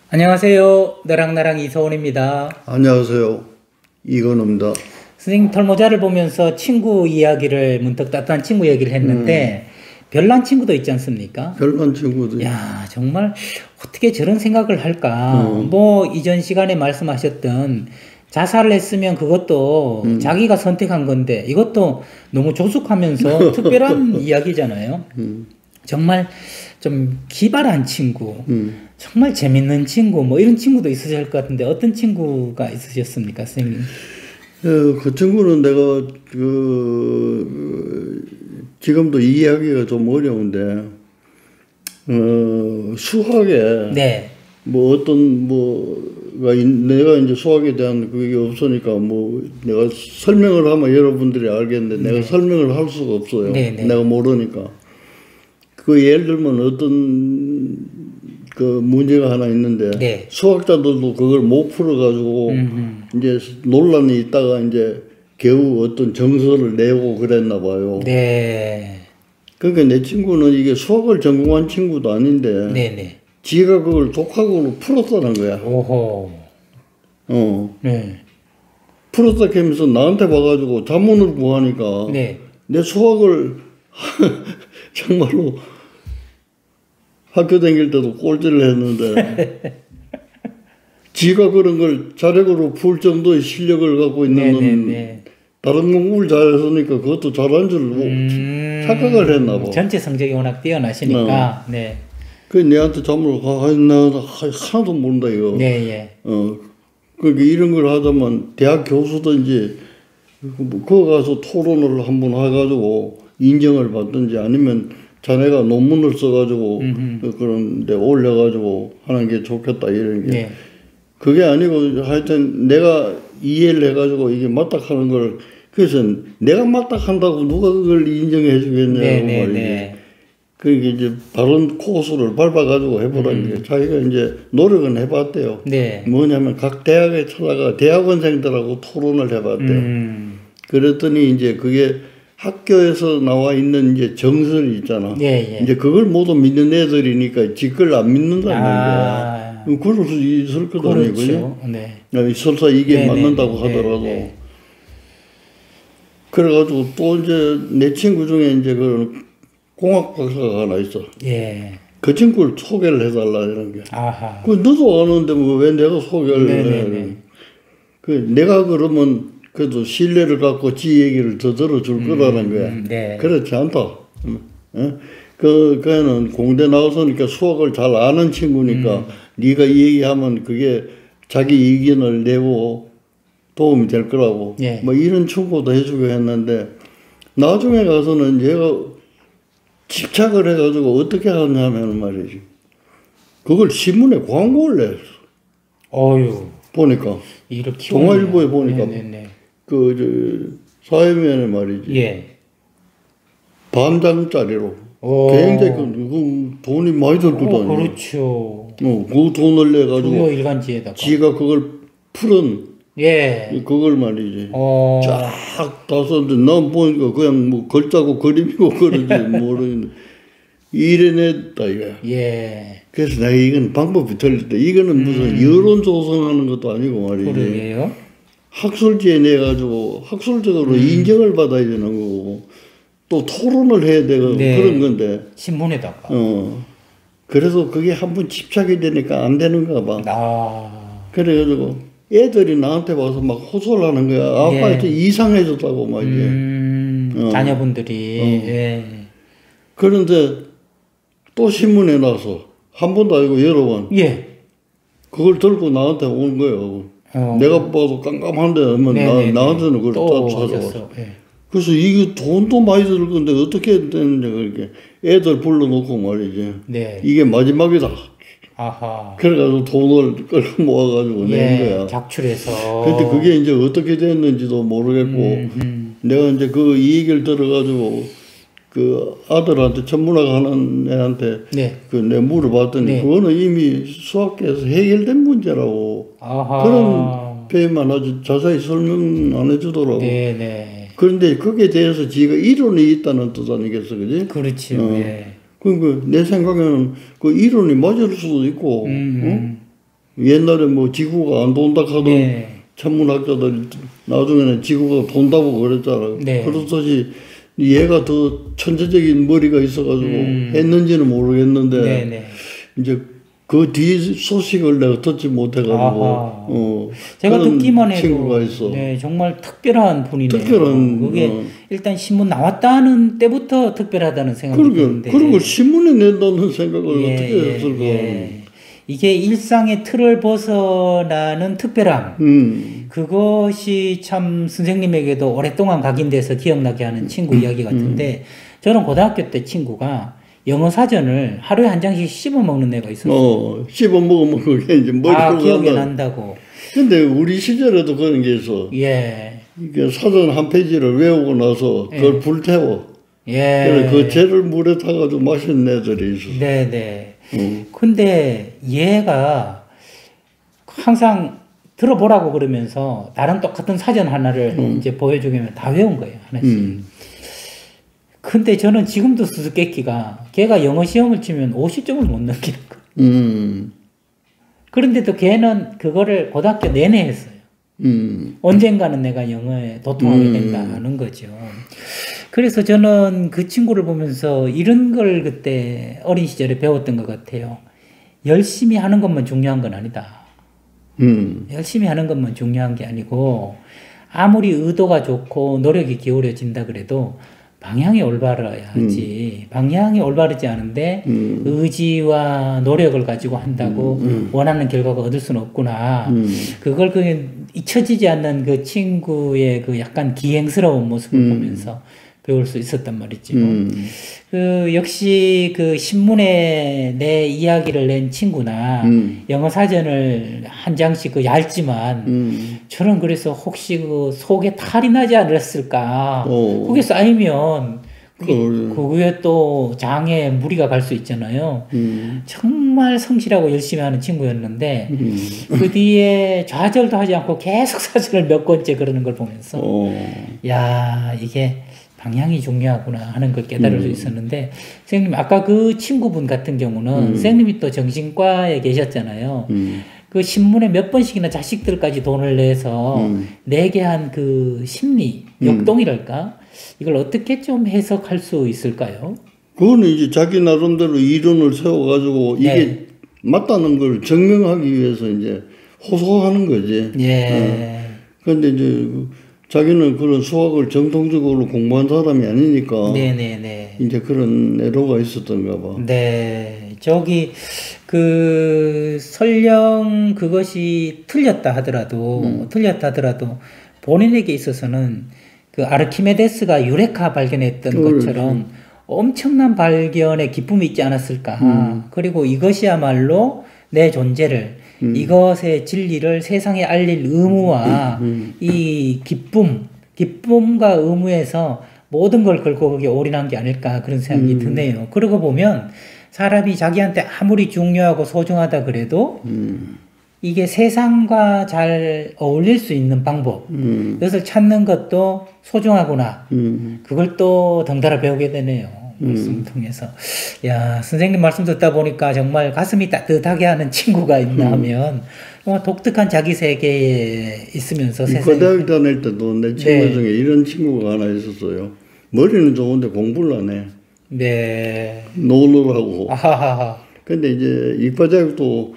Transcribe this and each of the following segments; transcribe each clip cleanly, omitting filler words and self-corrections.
안녕하세요. 너랑 나랑 이소은입니다. 안녕하세요. 이건우입니다. 선생님 털모자를 보면서 친구 이야기를 문득 따뜻한 친구 얘기를 했는데 별난 친구도 있지 않습니까? 별난 친구들. 야, 정말 어떻게 저런 생각을 할까? 뭐 이전 시간에 말씀하셨던 자살을 했으면 그것도 자기가 선택한 건데 이것도 너무 조숙하면서 특별한 이야기잖아요. 정말 좀 기발한 친구, 정말 재밌는 친구, 뭐 이런 친구도 있으실 것 같은데 어떤 친구가 있으셨습니까, 선생님? 그 친구는 내가 지금도 이해하기가 좀 어려운데 수학에 네. 뭐 어떤 뭐가 내가 이제 수학에 대한 그게 없으니까 뭐 내가 설명을 하면 여러분들이 알겠는데 내가 설명을 할 수가 없어요. 네. 내가 모르니까. 그 예를 들면 어떤 그 문제가 하나 있는데 네. 수학자들도 그걸 못 풀어가지고 이제 논란이 있다가 이제 겨우 어떤 정서를 내고 그랬나 봐요. 네. 그러니까 내 친구는 이게 수학을 전공한 친구도 아닌데 네네. 지가 그걸 독학으로 풀었다는 거야. 오호. 네. 풀었다 하면서 나한테 봐가지고 자문을 구하니까 네. 내 수학을 정말로 학교 다닐 때도 꼴찌를 했는데 지가 그런 걸 자력으로 풀 정도의 실력을 갖고 있는 놈 다른 공부를 잘했으니까 그것도 잘한 줄 착각을 했나 봐. 전체 성적이 워낙 뛰어나시니까. 네. 그 내한테 자문을 나 하나도 모른다 이거. 네. 그러니까 이런 걸 하자면 대학 교수든지 그거 가서 토론을 한번 해가지고 인정을 받든지 아니면 자네가 논문을 써가지고 그런 데 올려가지고 하는 게 좋겠다 이런 게. 네. 그게 아니고 하여튼 내가 이해를 해가지고 이게 맞다 하는 걸 그래서 내가 맞다 한다고 누가 그걸 인정해 주겠냐고 말이지. 그러니까 이제 바른 코스를 밟아가지고 해보라는 게 자기가 이제 노력은 해봤대요. 네. 뭐냐면 각 대학에 찾아가 대학원생들하고 토론을 해봤대요. 그랬더니 이제 그게 학교에서 나와 있는 이제 정설이 있잖아. 이제 그걸 모두 믿는 애들이니까 지걸 안 믿는다는 거야. 그럴 수 있을 거다. 그렇죠. 네. 설사 이게 맞는다고 하더라도. 그래가지고 또 이제 내 친구 중에 이제 그 공학 박사가 하나 있어. 그 친구를 소개를 해달라 이런 게. 아하. 그 너도 아는데 뭐 왜 내가 소개를 해? 그 내가 그러면 그래도 신뢰를 갖고 지 얘기를 더 들어줄 거라는 거야. 그렇지 않다. 그 걔는 공대 나와서니까 수학을 잘 아는 친구니까 네가 이 얘기하면 그게 자기 의견을 내고 도움이 될 거라고. 뭐 이런 충고도 해주고 했는데 나중에 가서는 얘가 집착을 해가지고 어떻게 하냐면 말이지. 그걸 신문에 광고를 냈어. 어유. 보니까. 동아일보에 보니까. 사회면에 말이지. 반장짜리로. 굉장히 돈이 많이 들 거다. 그렇죠. 그 돈을 내가지고. 주요 일간지에다가. 지가 그걸 풀은. 그걸 말이지. 쫙 다 썼는데 난 보니까 그냥 뭐 글자고 그림이고 그러지 모르겠는데. 이래냈다 이거야. 그래서 내가 이건 방법이 틀렸다. 이거는 무슨 여론 조성하는 것도 아니고 말이지. 그러게요. 학술지에 내가지고 학술적으로 인정을 받아야 되는 거고 또 토론을 해야 되고 그런 건데. 신문에다가. 그래서 그게 한번 집착이 되니까 안 되는가 봐. 그래가지고 애들이 나한테 와서 막 호소를 하는 거야. 아빠한테 이상해졌다고 말이지. 자녀분들이. 그런데 또 신문에 나서 한 번도 아니고 여러 번. 그걸 들고 나한테 온 거예요. 내가 봐도 깜깜한데 나한테는 그걸 다 찾아와. 그래서 이게 돈도 많이 들 건데 어떻게 되느냐 그렇게 애들 불러놓고 말이지. 이게 마지막이다. 그래가지고 돈을 끌고 모아가지고 낸 거야. 작출해서. 근데 그게 이제 어떻게 됐는지도 모르겠고 내가 이제 이 얘기를 들어가지고 그 아들한테 천문학 하는 애한테 내가 물어봤더니 그거는 이미 수학계에서 해결된 문제라고. 그런 표현만 아주 자세히 설명 안 해주더라고. 그런데 거기에 대해서 지가 이론이 있다는 뜻 아니겠어, 그지? 그렇죠. 그러니까 내 생각에는 그 이론이 맞을 수도 있고, 옛날에 뭐 지구가 안 돈다 하던 네. 천문학자들 나중에는 지구가 돈다고 그랬잖아. 네. 그렇듯이 얘가 더 천재적인 머리가 있어가지고 했는지는 모르겠는데 네. 이제 그 뒤 소식을 내가 듣지 못해가지고 제가 듣기만 해도 친구가 있어. 네, 정말 특별한 분이네요. 특별한 그게 일단 신문 나왔다는 때부터 특별하다는 생각이 드는데 그리고 신문에 낸다는 생각을 어떻게 했을까? 이게 일상의 틀을 벗어나는 특별함 그것이 참 선생님에게도 오랫동안 각인돼서 기억나게 하는 친구 이야기 같은데 저는 고등학교 때 친구가 영어 사전을 하루에 한 장씩 씹어 먹는 애가 있었어요. 씹어 먹으면 그게 이제 머리로 기억이 난다고. 근데 우리 시절에도 그런 게 있어. 예. 이게 사전 한 페이지를 외우고 나서 그걸 불태워. 그래 그 젤을 물에 타가지고 마시는 애들이 있었어. 네네. 근데 얘가 항상 들어보라고 그러면서 다른 똑같은 사전 하나를 이제 보여주면 다 외운 거예요. 하나씩. 근데 저는 지금도 수수께끼가 걔가 영어 시험을 치면 50점을 못 넘기는 거예요. 그런데도 걔는 그거를 고등학교 내내 했어요. 언젠가는 내가 영어에 도통하게 된다는 거죠. 그래서 저는 그 친구를 보면서 이런 걸 그때 어린 시절에 배웠던 것 같아요. 열심히 하는 것만 중요한 건 아니다. 열심히 하는 것만 중요한 게 아니고 아무리 의도가 좋고 노력이 기울여진다 그래도 방향이 올바라야지. 방향이 올바르지 않은데 의지와 노력을 가지고 한다고 원하는 결과가 얻을 수는 없구나. 그걸 잊혀지지 않는 그 친구의 그 약간 기행스러운 모습을 보면서 배울 수 있었단 말이죠. 역시 그 신문에 내 이야기를 낸 친구나 영어 사전을 한 장씩 얇지만 저는 그래서 혹시 그 속에 탈이 나지 않았을까. 그게 쌓이면 그게 또 장에 무리가 갈 수 있잖아요. 정말 성실하고 열심히 하는 친구였는데 그 뒤에 좌절도 하지 않고 계속 사전을 몇 권째 그러는 걸 보면서 야 이게 방향이 중요하구나 하는 걸 깨달을 수 있었는데 선생님 아까 그 친구분 같은 경우는 선생님이 또 정신과에 계셨잖아요. 그 신문에 몇 번씩이나 자식들까지 돈을 내서 내게 한 그 심리 역동이랄까 이걸 어떻게 좀 해석할 수 있을까요? 그거는 이제 자기 나름대로 이론을 세워가지고 이게 맞다는 걸 증명하기 위해서 이제 호소하는 거지. 그런데 이제 자기는 그런 수학을 정통적으로 공부한 사람이 아니니까 이제 그런 애로가 있었던가 봐. 네. 저기 그 설령 그것이 틀렸다 하더라도 본인에게 있어서는 그 아르키메데스가 유레카 발견했던 것처럼 엄청난 발견의 기쁨이 있지 않았을까. 그리고 이것이야말로 내 존재를 이것의 진리를 세상에 알릴 의무와 이 기쁨과 의무에서 모든 걸 걸고 거기에 올인한 게 아닐까 그런 생각이 드네요. 그러고 보면 사람이 자기한테 아무리 중요하고 소중하다 그래도 이게 세상과 잘 어울릴 수 있는 방법 이것을 찾는 것도 소중하구나. 그걸 또 덩달아 배우게 되네요. 말씀을 통해서. 야, 선생님 말씀 듣다 보니까 정말 가슴이 따뜻하게 하는 친구가 있나 하면 독특한 자기 세계에 있으면서 세상에. 고등학교 다닐 때도 내 친구 중에 이런 친구가 하나 있었어요. 머리는 좋은데 공부를 안 해. 노느라고. 근데 이제 이과자격도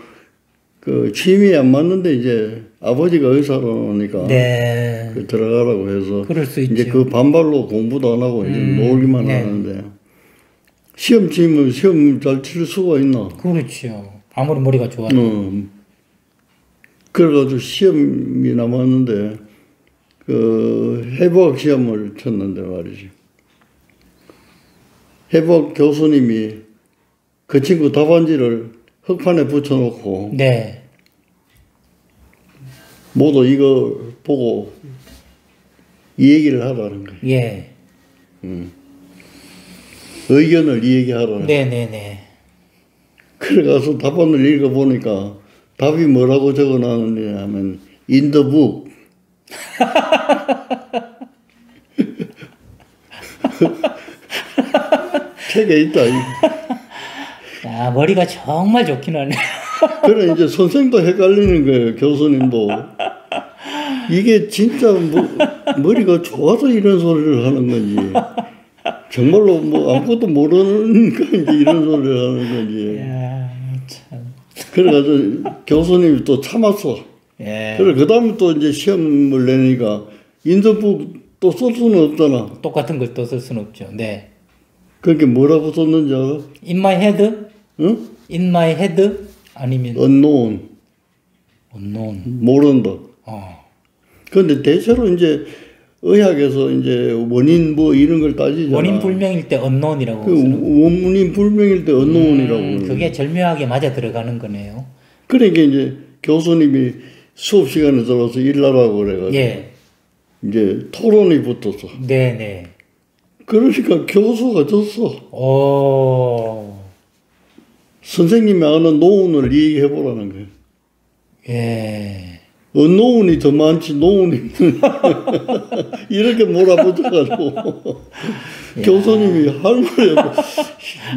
그 취미에 안 맞는데 이제 아버지가 의사라니까 그 들어가라고 해서 그럴 수 있죠. 이제 그 반발로 공부도 안 하고 이제 놀기만 하는데 시험 치면 시험 잘 칠 수가 있나? 그렇죠. 아무리 머리가 좋아도. 그래가지고 시험이 남았는데 그 해부학 시험을 쳤는데 말이지. 해부학 교수님이 그 친구 답안지를 흑판에 붙여놓고 모두 이거 보고 이 얘기를 하라는 거예요. 의견을 이야기하라는 거예요. 그래 가서 답안을 읽어보니까 답이 뭐라고 적어놨느냐 하면 in the book. 책에 있다. 야, 머리가 정말 좋긴 하네. 그래 이제 선생도 헷갈리는 거예요. 교수님도. 이게 진짜 머리가 좋아서 이런 소리를 하는 건지 정말로 뭐 아무것도 모르는 건지 이런 소리를 하는 건지. 야, 참. 그래가지고 교수님이 또 참았어. 예. 그래 그 다음에 또 이제 시험을 내니까 인턴북 또 쓸 수는 없잖아. 똑같은 걸 또 쓸 수는 없죠. 네. 그게 뭐라고 썼는지 알아? In my head? 응? In my head? 아니면 unknown. unknown. 모른다. 어. 그런데 대체로 이제 의학에서 이제 원인 뭐 이런 걸 따지잖아. 원인 불명일 때 unknown이라고. 그 원인 불명일 때 unknown이라고. 그게 절묘하게 맞아 들어가는 거네요. 그러니까 이제 교수님이 수업 시간에 들어와서 일하라고 그래가지고 예. 이제 토론이 붙었어. 네네. 그러니까 교수가 졌어. 오. 선생님이 아는 노운을 얘기해보라는 거예요. 예. 노운이 더 많지, 노운이. 이렇게 몰아붙여가지고. 교수님이 할 말이 없고,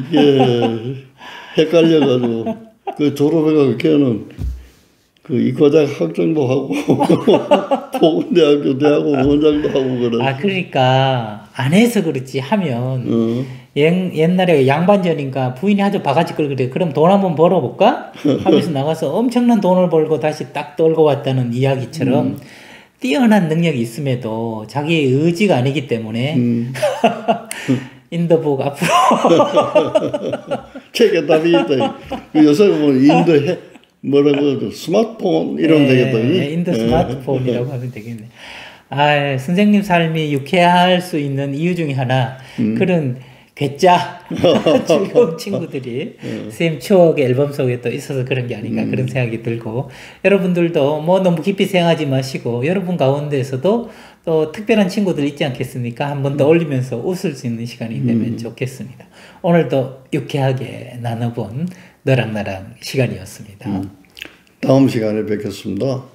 이게 헷갈려가지고, 그 졸업해가지고 걔는 그 이과대학 학장도 하고, 보건대학교 대학원 원장도 하고 그래. 아, 그러니까, 안 해서 그렇지 하면, 옛날에 양반전인가 부인이 아주 바가지 끌고 그래. 그럼 돈 한번 벌어볼까? 하면서 나가서 엄청난 돈을 벌고 다시 딱 떨고 왔다는 이야기처럼 뛰어난 능력이 있음에도 자기의 의지가 아니기 때문에 인더북 앞으로 책에 답이 있다. 요새 뭐 인도 뭐라고 스마트폰 이러면 되겠다. 인도 스마트폰이라고 하면 되겠네. 아, 선생님 삶이 유쾌할 수 있는 이유 중에 하나 그런 괴짜 즐거운 친구들이 선생님 추억의 앨범 속에 또 있어서 그런 게 아닌가 그런 생각이 들고 여러분들도 뭐 너무 깊이 생각하지 마시고 여러분 가운데에서도 또 특별한 친구들 있지 않겠습니까? 한 번 더 올리면서 웃을 수 있는 시간이 되면 좋겠습니다. 오늘도 유쾌하게 나눠본 너랑 나랑 시간이었습니다. 다음 시간에 뵙겠습니다.